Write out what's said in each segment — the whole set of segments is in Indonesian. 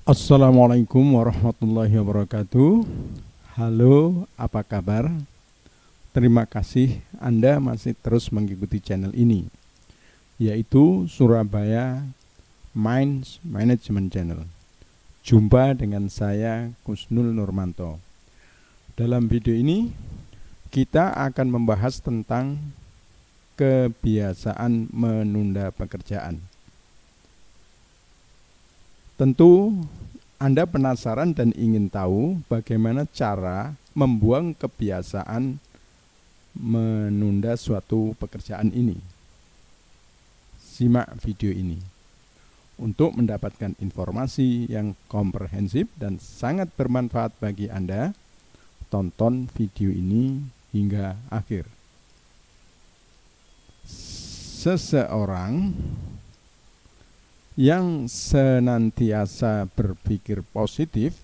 Assalamualaikum warahmatullahi wabarakatuh. Halo, apa kabar? Terima kasih Anda masih terus mengikuti channel ini, yaitu Surabaya Minds Management Channel. Jumpa dengan saya Kusnul Nurmanto. Dalam video ini kita akan membahas tentang kebiasaan menunda pekerjaan. Tentu Anda penasaran dan ingin tahu bagaimana cara membuang kebiasaan menunda suatu pekerjaan ini. Simak video ini untuk mendapatkan informasi yang komprehensif dan sangat bermanfaat bagi Anda. Tonton video ini hingga akhir. Seseorang yang senantiasa berpikir positif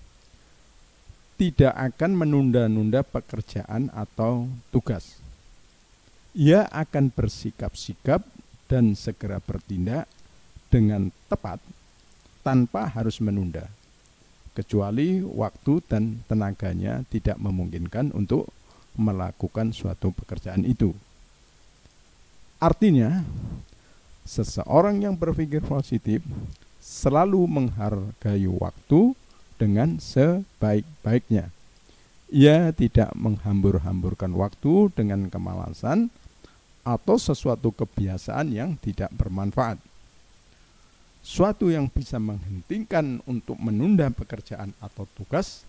tidak akan menunda-nunda pekerjaan atau tugas. Ia akan bersikap sigap dan segera bertindak dengan tepat tanpa harus menunda, kecuali waktu dan tenaganya tidak memungkinkan untuk melakukan suatu pekerjaan itu. Artinya, seseorang yang berpikir positif selalu menghargai waktu dengan sebaik-baiknya. Ia tidak menghambur-hamburkan waktu dengan kemalasan atau sesuatu kebiasaan yang tidak bermanfaat. Suatu yang bisa menghentikan untuk menunda pekerjaan atau tugas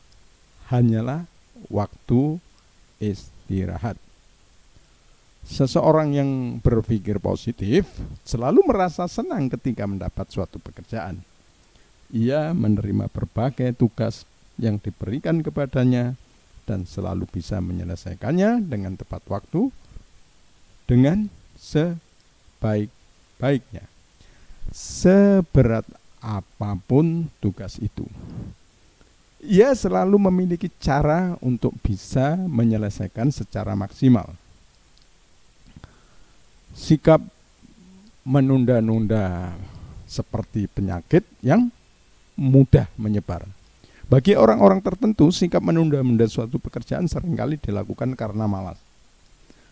hanyalah waktu istirahat. Seseorang yang berpikir positif selalu merasa senang ketika mendapat suatu pekerjaan. Ia menerima berbagai tugas yang diberikan kepadanya dan selalu bisa menyelesaikannya dengan tepat waktu, dengan sebaik-baiknya, seberat apapun tugas itu. Ia selalu memiliki cara untuk bisa menyelesaikan secara maksimal. Sikap menunda-nunda seperti penyakit yang mudah menyebar. Bagi orang-orang tertentu, sikap menunda-nunda suatu pekerjaan seringkali dilakukan karena malas.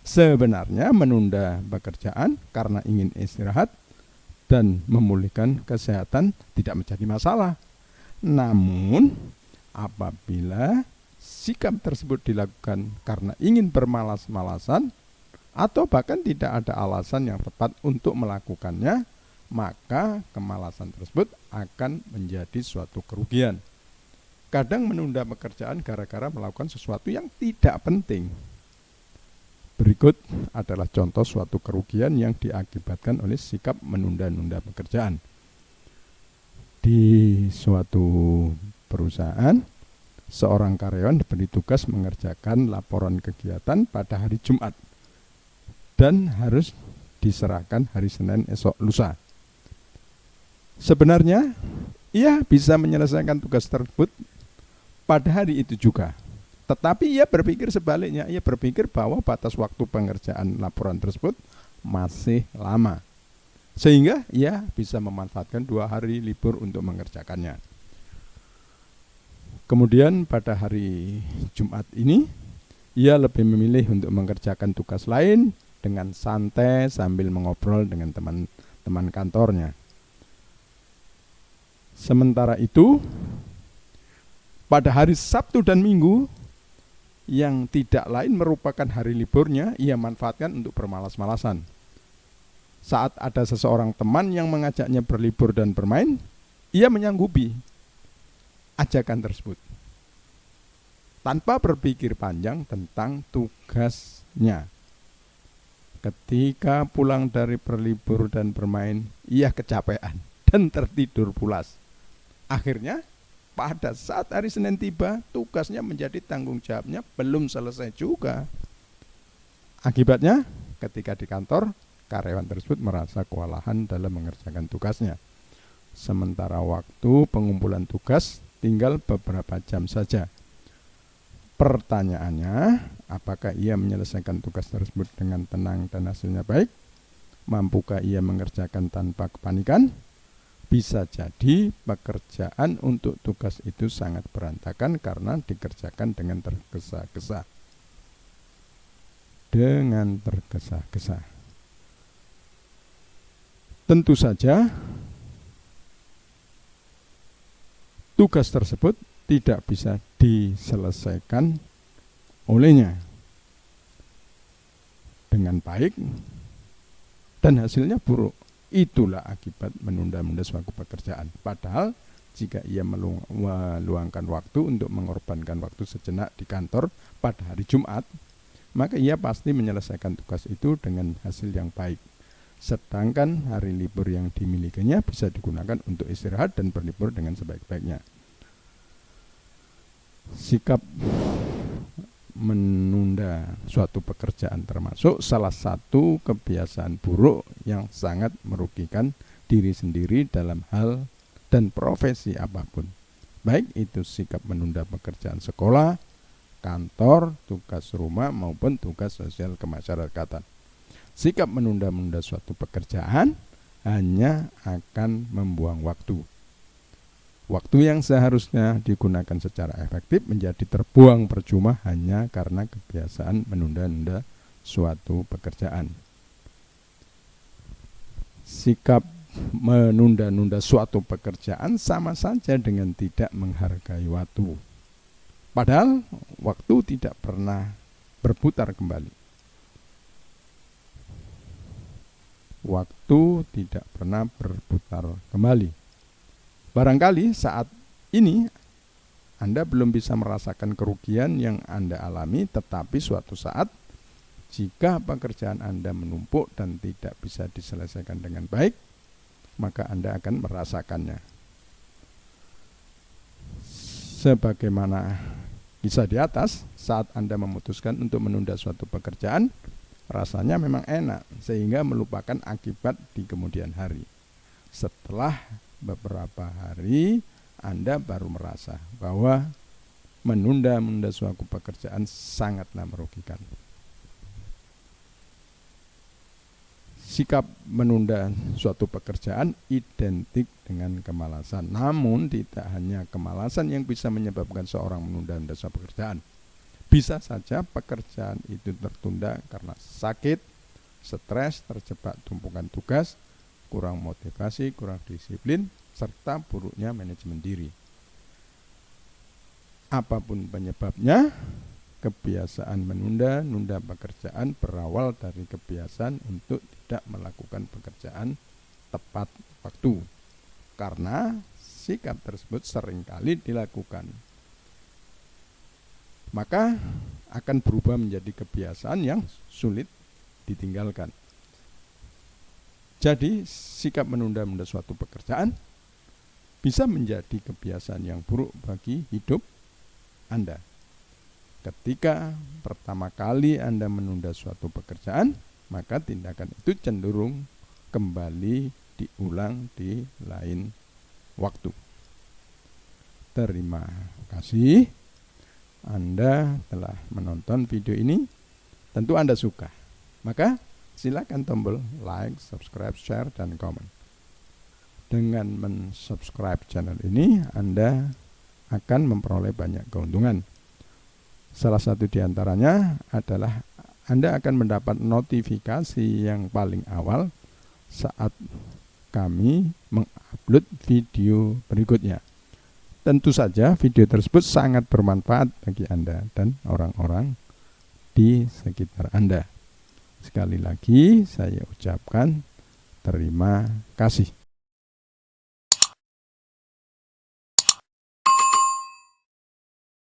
Sebenarnya menunda pekerjaan karena ingin istirahat dan memulihkan kesehatan tidak menjadi masalah. Namun, apabila sikap tersebut dilakukan karena ingin bermalas-malasan atau bahkan tidak ada alasan yang tepat untuk melakukannya, maka kemalasan tersebut akan menjadi suatu kerugian. Kadang menunda pekerjaan gara-gara melakukan sesuatu yang tidak penting. Berikut adalah contoh suatu kerugian yang diakibatkan oleh sikap menunda-nunda pekerjaan. Di suatu perusahaan, seorang karyawan diberi tugas mengerjakan laporan kegiatan pada hari Jumat dan harus diserahkan hari Senin esok lusa. Sebenarnya, ia bisa menyelesaikan tugas tersebut pada hari itu juga. Tetapi ia berpikir sebaliknya, ia berpikir bahwa batas waktu pengerjaan laporan tersebut masih lama. Sehingga ia bisa memanfaatkan 2 hari libur untuk mengerjakannya. Kemudian pada hari Jumat ini, ia lebih memilih untuk mengerjakan tugas lain dengan santai sambil mengobrol dengan teman-teman kantornya. Sementara itu, pada hari Sabtu dan Minggu yang tidak lain merupakan hari liburnya, ia manfaatkan untuk bermalas-malasan. Saat ada seseorang teman yang mengajaknya berlibur dan bermain, ia menyanggupi ajakan tersebut tanpa berpikir panjang tentang tugasnya. Ketika pulang dari berlibur dan bermain, ia kecapean dan tertidur pulas. Akhirnya, pada saat hari Senin tiba, tugasnya menjadi tanggung jawabnya belum selesai juga. Akibatnya, ketika di kantor, karyawan tersebut merasa kewalahan dalam mengerjakan tugasnya. Sementara waktu pengumpulan tugas tinggal beberapa jam saja. Pertanyaannya, apakah ia menyelesaikan tugas tersebut dengan tenang dan hasilnya baik? Mampukah ia mengerjakan tanpa kepanikan? Bisa jadi pekerjaan untuk tugas itu sangat berantakan karena dikerjakan dengan tergesa-gesa. Tentu saja tugas tersebut tidak bisa diselesaikan olehnya dengan baik dan hasilnya buruk. Itulah akibat menunda-nunda suatu pekerjaan. Padahal jika ia meluangkan waktu untuk mengorbankan waktu sejenak di kantor pada hari Jumat, maka ia pasti menyelesaikan tugas itu dengan hasil yang baik. Sedangkan hari libur yang dimilikinya bisa digunakan untuk istirahat dan berlibur dengan sebaik-baiknya. Sikap menunda suatu pekerjaan termasuk salah satu kebiasaan buruk yang sangat merugikan diri sendiri dalam hal dan profesi apapun. Baik itu sikap menunda pekerjaan sekolah, kantor, tugas rumah maupun tugas sosial kemasyarakatan. Sikap menunda-nunda suatu pekerjaan hanya akan membuang waktu. Waktu yang seharusnya digunakan secara efektif menjadi terbuang percuma hanya karena kebiasaan menunda-nunda suatu pekerjaan. Sikap menunda-nunda suatu pekerjaan sama saja dengan tidak menghargai waktu. Padahal waktu tidak pernah berputar kembali. Waktu tidak pernah berputar kembali. Barangkali saat ini Anda belum bisa merasakan kerugian yang Anda alami, tetapi suatu saat jika pekerjaan Anda menumpuk dan tidak bisa diselesaikan dengan baik, maka Anda akan merasakannya. Sebagaimana kisah di atas, saat Anda memutuskan untuk menunda suatu pekerjaan, rasanya memang enak sehingga melupakan akibat di kemudian hari. Setelah beberapa hari Anda baru merasa bahwa menunda-nunda suatu pekerjaan sangatlah merugikan. Sikap menunda suatu pekerjaan identik dengan kemalasan. Namun tidak hanya kemalasan yang bisa menyebabkan seorang menunda-nunda suatu pekerjaan. Bisa saja pekerjaan itu tertunda karena sakit, stres, terjebak tumpukan tugas, kurang motivasi, kurang disiplin, serta buruknya manajemen diri. Apapun penyebabnya, kebiasaan menunda-nunda pekerjaan berawal dari kebiasaan untuk tidak melakukan pekerjaan tepat waktu. Karena sikap tersebut seringkali dilakukan, maka akan berubah menjadi kebiasaan yang sulit ditinggalkan. Jadi sikap menunda-nunda suatu pekerjaan bisa menjadi kebiasaan yang buruk bagi hidup Anda. Ketika pertama kali Anda menunda suatu pekerjaan, maka tindakan itu cenderung kembali diulang di lain waktu. Terima kasih Anda telah menonton video ini. Tentu Anda suka, maka silakan tombol like, subscribe, share, dan komen. Dengan mensubscribe channel ini, Anda akan memperoleh banyak keuntungan. Salah satu di antaranya adalah Anda akan mendapat notifikasi yang paling awal saat kami mengupload video berikutnya. Tentu saja video tersebut sangat bermanfaat bagi Anda dan orang-orang di sekitar Anda. Sekali lagi saya ucapkan terima kasih.